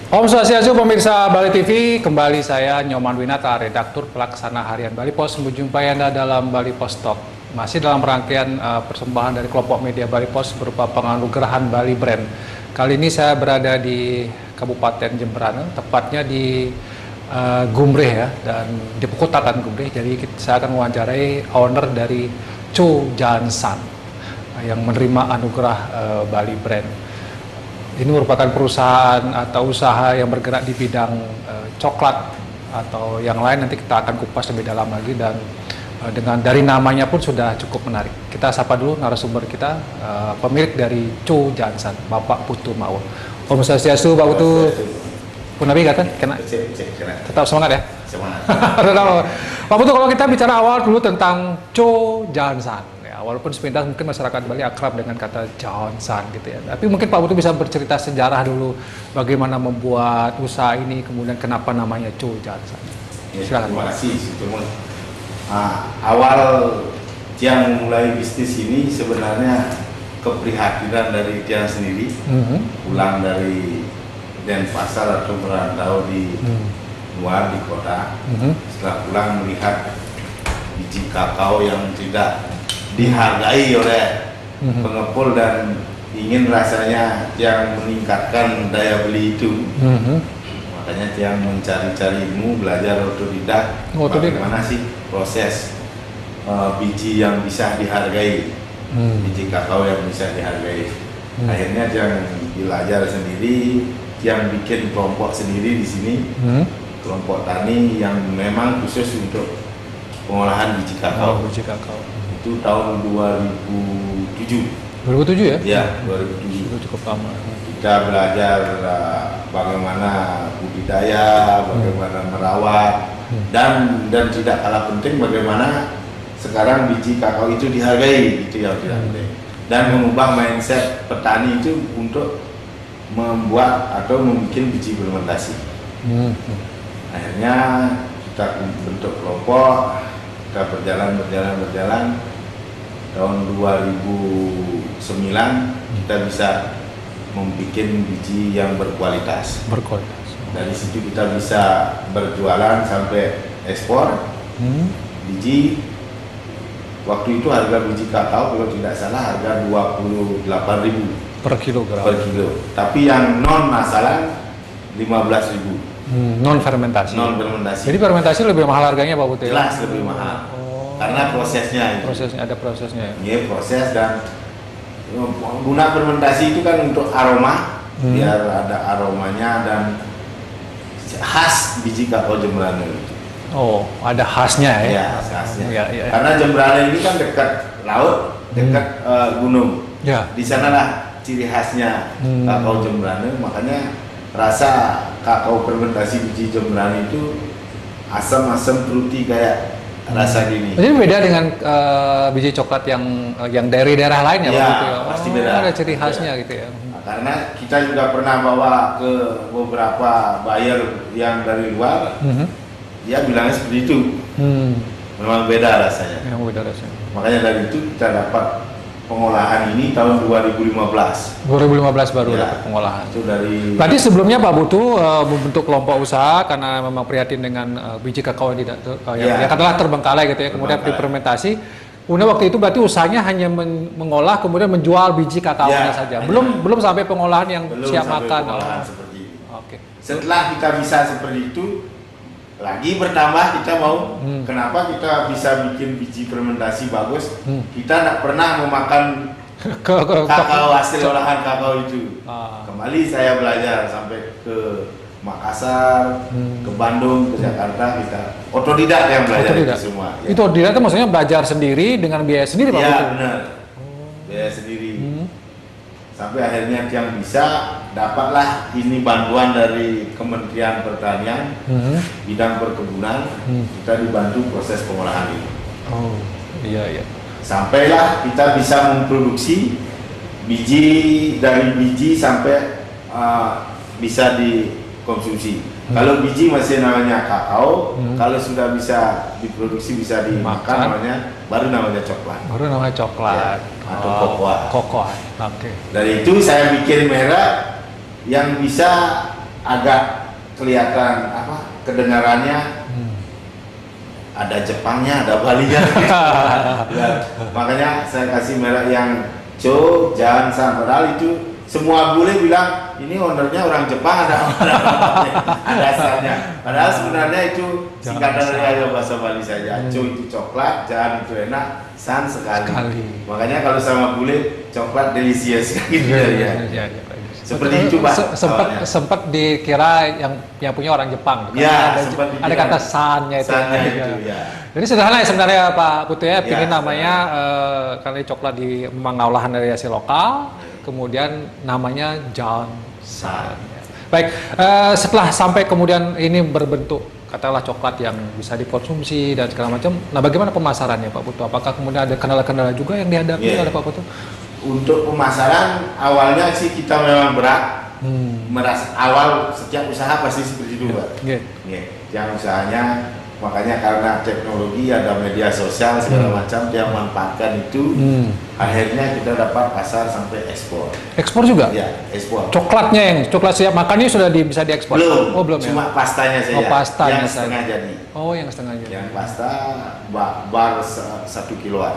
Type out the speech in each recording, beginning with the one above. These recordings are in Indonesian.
Om Swastiastu pemirsa Bali TV, kembali saya Nyoman Winata, redaktur pelaksana harian Bali Pos, menjumpai Anda dalam Bali Pos Talk. Masih dalam rangkaian persembahan dari kelompok media Bali Pos berupa penganugerahan Bali Brand. Kali ini saya berada di Kabupaten Jemberana, tepatnya di Gumreh ya, dan di Pekutakan Gumreh. Jadi saya akan mewawancarai owner dari Cho Jansan yang menerima anugerah Bali Brand. Ini merupakan perusahaan atau usaha yang bergerak di bidang coklat atau yang lain, nanti kita akan kupas lebih dalam lagi, dan dengan dari namanya pun sudah cukup menarik. Kita sapa dulu narasumber kita, pemilik dari Cho Jansan, Bapak Putu Maul. Om Swastiastu, Pak Putu. Punabi kata, kena. Tetap semangat ya. Semangat. Pak Putu, kalau kita bicara awal dulu tentang Cho Jansan. Walaupun sepintas mungkin masyarakat Bali akrab dengan kata Jansan gitu ya. Tapi mungkin Pak Putu bisa bercerita sejarah dulu bagaimana membuat usaha ini, kemudian kenapa namanya Cho Jansan. Ya, terima kasih. Awal yang mulai bisnis ini sebenarnya keprihatinan dari Tiang sendiri, pulang dari Denpasar atau merantau di luar di kota. Setelah pulang melihat biji kakao yang tidak dihargai oleh pengepul dan ingin rasanya yang meningkatkan daya beli itu. Makanya yang mencari-cari ilmu, belajar otodidak, bagaimana sih proses biji yang bisa dihargai, biji kakao yang bisa dihargai. Akhirnya yang belajar sendiri, yang bikin kelompok sendiri di sini, kelompok tani yang memang khusus untuk pengolahan biji kakao. Biji kakao. Itu tahun 2007. 2007 ya? Ya, 2007. Itu cukup lama. Kita belajar bagaimana budidaya, bagaimana merawat, dan tidak kalah penting bagaimana sekarang biji kakao itu dihargai, itu yang tidak penting. Dan mengubah mindset petani itu untuk membuat atau membuat biji fermentasi. Akhirnya kita bentuk kelompok, kita berjalan. Tahun 2009 kita bisa membuat biji yang berkualitas. Dari situ kita bisa berjualan sampai ekspor. Biji waktu itu harga biji kakao kalau tidak salah harga 28.000 per kilogram. Tapi yang non masalah 15.000. Non fermentasi. Jadi fermentasi lebih mahal harganya Pak Putu? Jelas lebih mahal. Karena prosesnya itu. Ada prosesnya. Iya, proses, dan guna fermentasi itu kan untuk aroma, biar ada aromanya dan khas biji kakao Jemberana itu. Oh, ada khasnya ya? Iya, khasnya. Ya. Karena Jemberana ini kan dekat laut, dekat gunung. Ya. Di sanalah ciri khasnya kakao Jemberana, makanya rasa kakao fermentasi biji Jemberana itu asam-asam fruity kayak rasa gini. Jadi beda dengan biji coklat yang dari daerah lain ya, Pak Putu? Pasti beda. Ada ciri khasnya gitu ya. Nah, karena kita juga pernah bawa ke beberapa buyer yang dari luar, dia bilangnya seperti itu. Memang beda rasanya. Makanya dari itu kita dapat pengolahan ini tahun 2015. 2015 baru ya, dapat pengolahan. Itu dari. Berarti sebelumnya Pak Putu membentuk kelompok usaha karena memang prihatin dengan biji kakao yang tidak yang katakanlah terbengkalai gitu ya, kemudian difermentasi. Kemudian waktu itu berarti usahanya hanya mengolah kemudian menjual biji kakaonya saja. Belum sampai pengolahan yang siap makan. Seperti itu. Oke. Setelah kita bisa seperti itu, lagi bertambah kita mau, kenapa kita bisa bikin biji fermentasi bagus? Kita tidak pernah memakan kakao hasil olahan kakao itu. Kembali saya belajar sampai ke Makassar, ke Bandung, ke Jakarta, kita otodidak yang belajar itu semua. Itu otodidak itu maksudnya belajar sendiri dengan biaya sendiri Pak Putu? Iya benar, biaya sendiri. Sampai akhirnya yang bisa dapatlah ini bantuan dari Kementerian Pertanian, bidang perkebunan, kita dibantu proses pengolahan ini. Oh iya. Sampailah kita bisa memproduksi biji, dari biji sampai bisa dikonsumsi. Kalau biji masih namanya kakao, kalau sudah bisa diproduksi, bisa dimakan, baru namanya coklat. Ya, atau kokoa. Oke. Dari itu saya bikin merek yang bisa agak kelihatan apa kedengarannya ada Jepangnya, ada Balinya. Ya, makanya saya kasih merek yang Cho, Jan, San. Padahal itu semua bule bilang ini ownernya orang Jepang, ada asalnya. Padahal sebenarnya itu singkatan dari bahasa Bali saja. Cho itu coklat, Jan itu enak, San sekali. Makanya kalau sama bule coklat delicious gitu ya. Seperti itu Pak. Sempat dikira yang punya orang Jepang. Ya, ada kata sannya itu. Ya. Jadi sederhana ya sebenarnya Pak Putu ya, ingin namanya karena coklat memang olahan dari hasil lokal, kemudian namanya Johnson. Baik, setelah sampai kemudian ini berbentuk katakanlah coklat yang bisa dikonsumsi dan segala macam. Nah, bagaimana pemasarannya Pak Putu? Apakah kemudian ada kendala-kendala juga yang dihadapi oleh Pak Putu? Untuk pemasaran awalnya sih kita memang berat, merasa awal setiap usaha pasti seperti itu Pak. Yang usahanya makanya karena teknologi ada media sosial segala macam dia manfaatkan itu, akhirnya kita dapat pasar sampai ekspor. Ekspor juga? Ya, ekspor. Coklatnya yang coklat siap makannya sudah bisa diekspor? Belum ya? Cuma pastanya saja. Pastanya yang setengah jadi. Yang setengah jadi. Yang pasta bar 1 kiloan.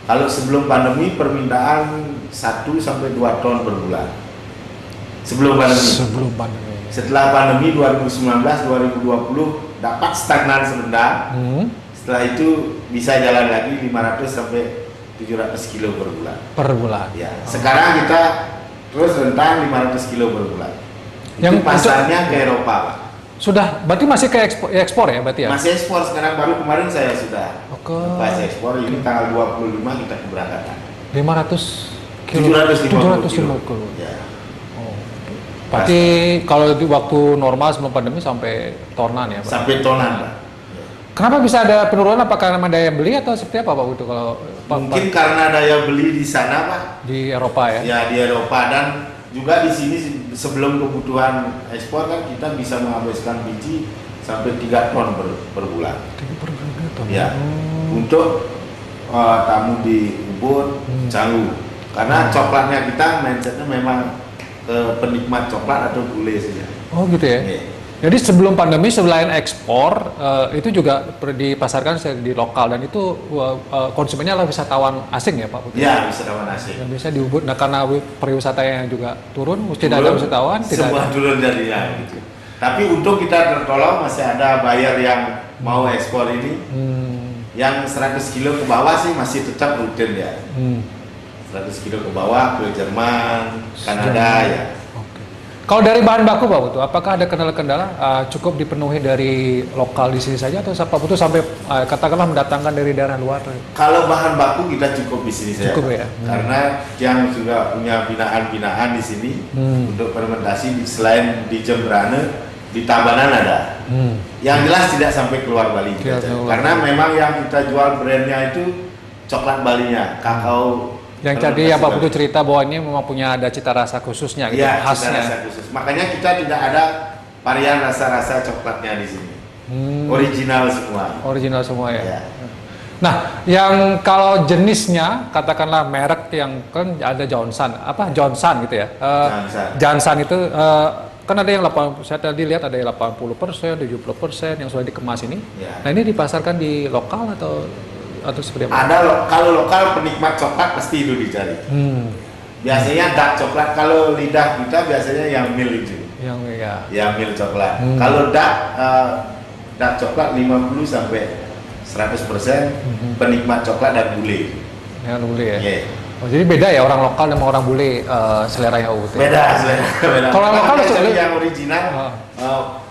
Kalau sebelum pandemi permintaan 1 sampai 2 ton per bulan. Sebelum pandemi. Setelah pandemi 2019-2020 dapat stagnan sebentar. Setelah itu bisa jalan lagi 500 sampai 700 kilo per bulan. Per bulan. Ya. Sekarang kita terus rentang 500 kilo per bulan. Yang pasarnya ke Eropa, Pak. Sudah, berarti masih ke ekspor ya berarti ya? Masih ekspor sekarang, baru kemarin saya sudah pas ekspor, ini tanggal 25 kita keberangkatan. 500 kilo? 750 kilo. Ya. Berarti kalau di waktu normal sebelum pandemi sampai tonan ya Pak? Sampai tonan Pak. Kenapa bisa ada penurunan? Apakah karena daya beli atau seperti apa Pak Putu? Mungkin karena daya beli di sana Pak. Di Eropa ya? Ya di Eropa, dan juga di sini sebelum kebutuhan ekspor kan kita bisa menghabiskan biji sampai 3 ton per bulan. 3 ton. Ya. Untuk tamu di Ubud, Canggu. Karena coklatnya kita mindsetnya memang penikmat coklat atau gulai saja. Oh gitu ya. Jadi sebelum pandemi selain ekspor itu juga dipasarkan di lokal, dan itu konsumennya adalah wisatawan asing ya Pak Putu? Ya, wisatawan asing. Yang bisa di Ubud. Nah karena pariwisatanya juga turun, mesti ada wisatawan. Semua turun jadi ya gitu. Tapi untuk kita tertolong masih ada buyer yang mau ekspor ini, yang 100 kilo ke bawah sih masih tetap rutin ya. 100 kilo ke bawah ke Jerman, Kanada ya. Kalau dari bahan baku Pak Putu, apakah ada kendala-kendala cukup dipenuhi dari lokal di sini saja, atau Pak Putu sampai katakanlah mendatangkan dari daerah luar? Kalau bahan baku kita cukup di sini saja. Cukup ya. Karena yang juga punya binaan-binaan di sini untuk fermentasi selain di Jembrane, di Tabanan ada. Yang jelas tidak sampai keluar Bali. Karena memang yang kita jual brandnya itu coklat Balinya, kakao. Yang tadi ya Pak Putu cerita bahwa ini memang punya ada cita rasa khususnya gitu, ya, khasnya. Cita rasa khusus. Makanya kita tidak ada varian rasa-rasa coklatnya di sini. Original semua. Original semua ya. Nah, yang kalau jenisnya katakanlah merek yang kan ada Johnson, Johnson gitu ya. Johnson itu kan ada yang 80, saya tadi lihat ada yang 80%, 70% yang sudah dikemas ini. Ya. Nah, ini dipasarkan di lokal atau seperti apa? Ada kalau lokal penikmat coklat pasti itu dicari. Biasanya dark coklat, kalau lidah kita biasanya yang milk itu. Yang milk coklat. Kalau dark coklat 50 sampai 100% penikmat coklat dan bule. Yang bule ya. Yeah. Oh, jadi beda ya orang lokal sama orang bule seleranya UT. Beda. Kalau lokal yang original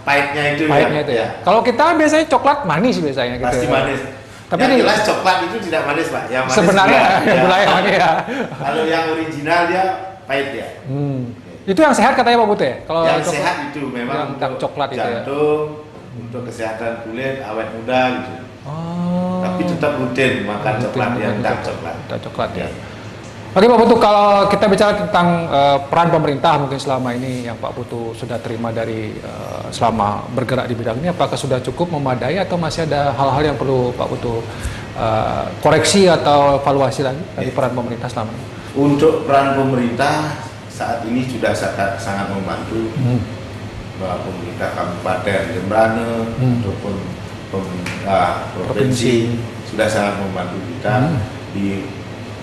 pahitnya itu ya. Kalau kita biasanya coklat manis biasanya gitu. Pasti manis. Tapi yang jelas coklat itu tidak manis Pak, yang manis sebenarnya gula yang manis ya. Kalau yang original dia pahit ya. Itu yang sehat katanya Pak Putu ya? Kalau yang sehat itu memang untuk coklat jantung, itu ya? Untuk kesehatan kulit, awet muda gitu. Tapi tetap rutin makan coklat yang dark coklat. Dark coklat ya. Oke Pak Putu, kalau kita bicara tentang peran pemerintah mungkin selama ini yang Pak Putu sudah terima dari selama bergerak di bidang ini, apakah sudah cukup memadai atau masih ada hal-hal yang perlu Pak Putu koreksi atau evaluasi lagi dari peran pemerintah selama ini? Untuk peran pemerintah saat ini sudah sangat membantu. pemerintah Kabupaten Jembrane ataupun pemerintah provinsi sudah sangat membantu kita di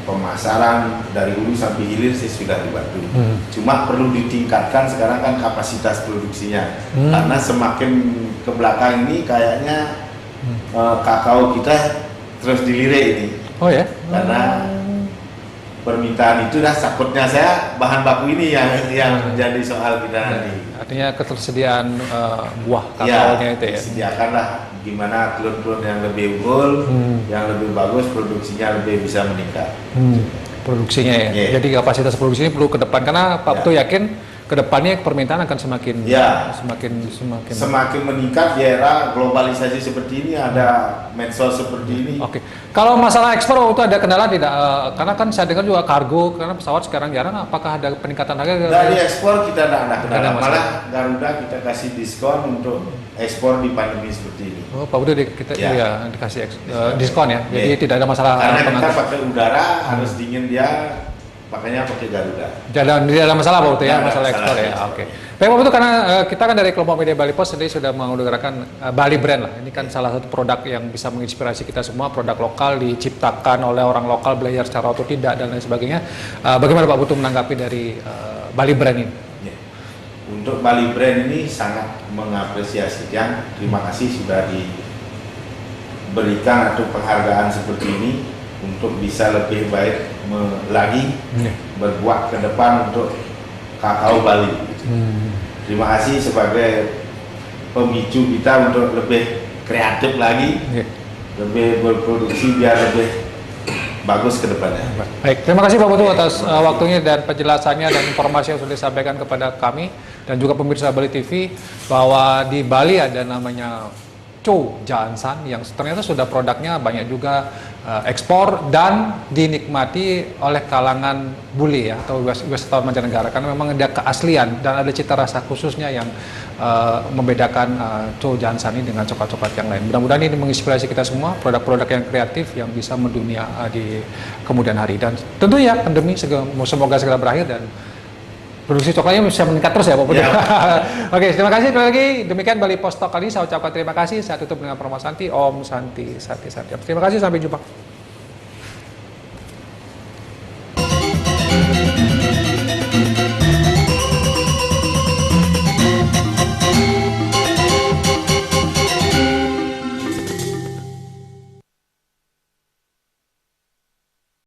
pemasaran dari hulu sampai hilir sih sudah dibantu. Cuma perlu ditingkatkan sekarang kan kapasitas produksinya karena semakin ke belakang ini kayaknya kakao kita terus dilirik ini. Oh ya? Karena permintaan itu dah takutnya saya bahan baku ini yang menjadi soal kita nanti. Artinya ketersediaan buah Ya, kakaonya itu ya. disediakanlah gimana klon-klon yang lebih unggul, yang lebih bagus, produksinya lebih bisa meningkat. Produksinya ya. Yeah. Jadi kapasitas produksi ini perlu ke depan karena Pak Putu yakin ke depannya permintaan akan semakin semakin meningkat di era globalisasi seperti ini, ada medsos seperti ini. Oke. Kalau masalah ekspor itu ada kendala tidak? Karena kan saya dengar juga kargo karena pesawat sekarang jarang. Apakah ada peningkatan harga? Dari ekspor kita tidak ada kendala. Ada masalah. Malah Garuda kita kasih diskon untuk ekspor di pandemi seperti ini. Oh, Pak Putu kita Ya. dikasih diskon ya. Jadi tidak ada masalah. Karena kita pengangkut. pakai udara harus dingin dia, makanya pakai Garuda. Tidak ada masalah Pak Putu ya, Tidak ada masalah ekspor ya. Oke. Baik Pak Putu, karena kita kan dari kelompok media Bali Post sendiri sudah menggunakan Bali Brand lah. Ini kan salah satu produk yang bisa menginspirasi kita semua, produk lokal diciptakan oleh orang lokal, belajar secara otodidak dan lain sebagainya. Bagaimana Pak Putu menanggapi dari Bali Brand ini? Ya. Untuk Bali Brand ini sangat mengapresiasi, yang terima kasih sudah diberikan atau penghargaan seperti ini untuk bisa lebih baik lagi berbuat ke depan untuk kakao Bali. Terima kasih sebagai pemicu kita untuk lebih kreatif lagi, lebih berproduksi biar lebih bagus ke depannya. Baik, terima kasih Pak Putu atas waktunya dan penjelasannya dan informasi yang sudah disampaikan kepada kami dan juga pemirsa Bali TV bahwa di Bali ada namanya Chow Jansan yang ternyata sudah produknya banyak juga ekspor dan dinikmati oleh kalangan bule ya atau wisatawan mancanegara karena memang ada keaslian dan ada cita rasa khususnya yang membedakan Chow Jansan ini dengan coklat-coklat yang lain. Mudah-mudahan ini menginspirasi kita semua produk-produk yang kreatif yang bisa mendunia di kemudian hari dan tentu ya pandemi semoga segera berakhir dan produksi coklatnya bisa meningkat terus ya Pak Putu. Ya. Oke, terima kasih sekali lagi. Demikian Bali Post Talk kali ini. Saya ucapkan terima kasih. Saya tutup dengan promo Santi. Om Santi Sati Sati. Terima kasih, sampai jumpa.